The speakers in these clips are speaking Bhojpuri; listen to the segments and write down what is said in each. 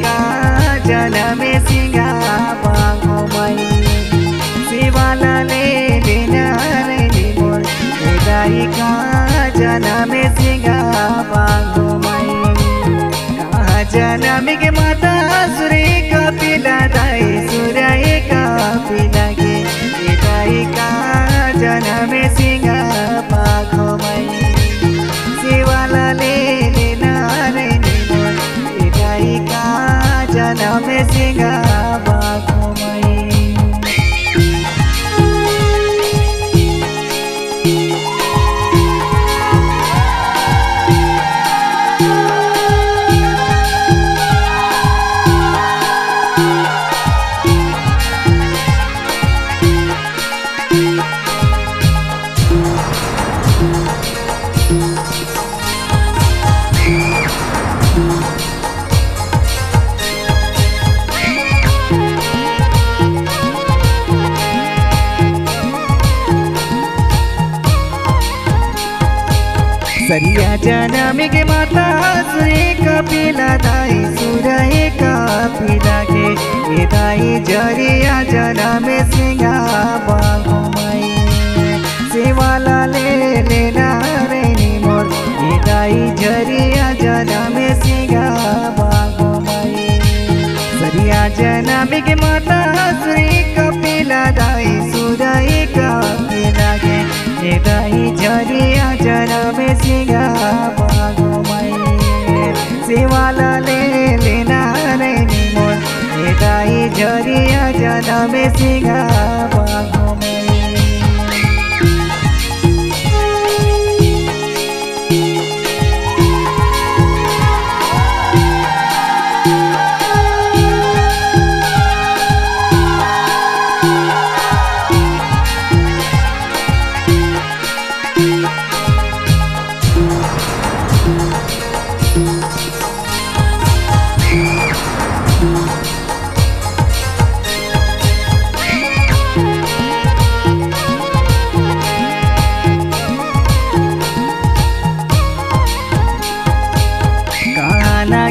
का जनम सिंगा बागोमाई शिवाला ले लेना रे मोर दाई का जनम सिंगा बागोमाई कहा जनम के माता सुरे का पिला दाई सुराई का पिला के दाई का जनम सिंगा बागोमाई शिवाला ले लेना रे मोर दाई का जनम सिंगा बागोमाई सरिया जनम के माता सुरे का पिला दाई सुराई का पिला के दाई जरिया जनम सिंगा बागोमाई शिवाला ले लेना रे मोर दाई जरिया जनम सिंगा बागोमाई सरिया जनम के माता सुरे का पिला दाई सुराई का पिला के दाई जरिया जनम सिंगा बागोमाई शिवाला ले लेना रे मोर दाई जरिया जनम सिंगा बागोमाई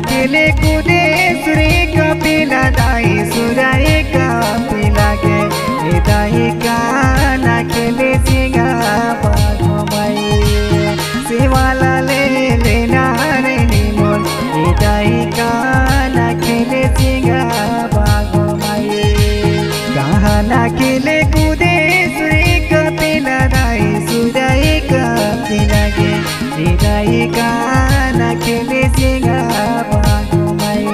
खेले कूदे सुरे का पिला दाई सुराई का पिला के दाई का ना खेले सिंगा बागोमाई शिवाला ले लेना रे मोर दाई का ना खेले सिंगा बागोमाई कहा ना खेले कूदे सुरे का पिला दाई सुराई का पिला के दाई का ना खेले सिंगा बागोमाई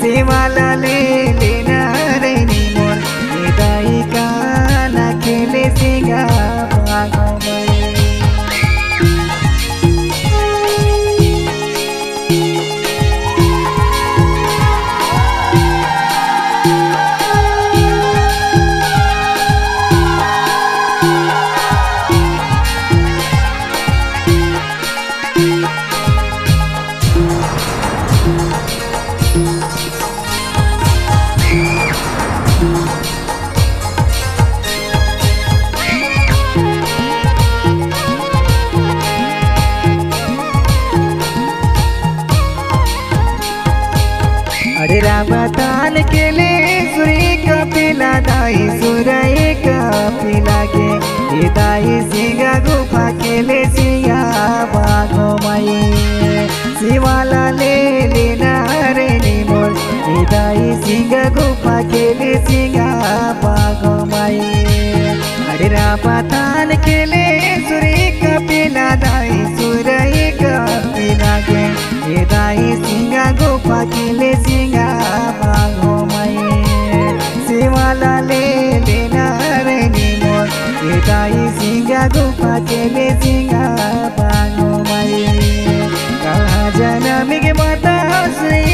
शिवाला ले लेना रे मोर दाई का ना खेले सिंगा बागोमाई अरे रामतान के ले सुरे का पिला दाई सुराई का पिला के दाई सिंगा गुफा के ले सिंगा बागोमाई शिवाला ले लेना रे मोर दाई सिंगा गुफा के ले सिंगा बागोमाई अरे रामतान के ले सुरे का पिला दाई सुराई का पिला के दाई सिंगा गुफा के ले सिंगा बागोमाई शिवाला ले लेना रे मोर दाई सिंगा गुफा के ले सिंगा बागोमाई कहा जनम के माता श्री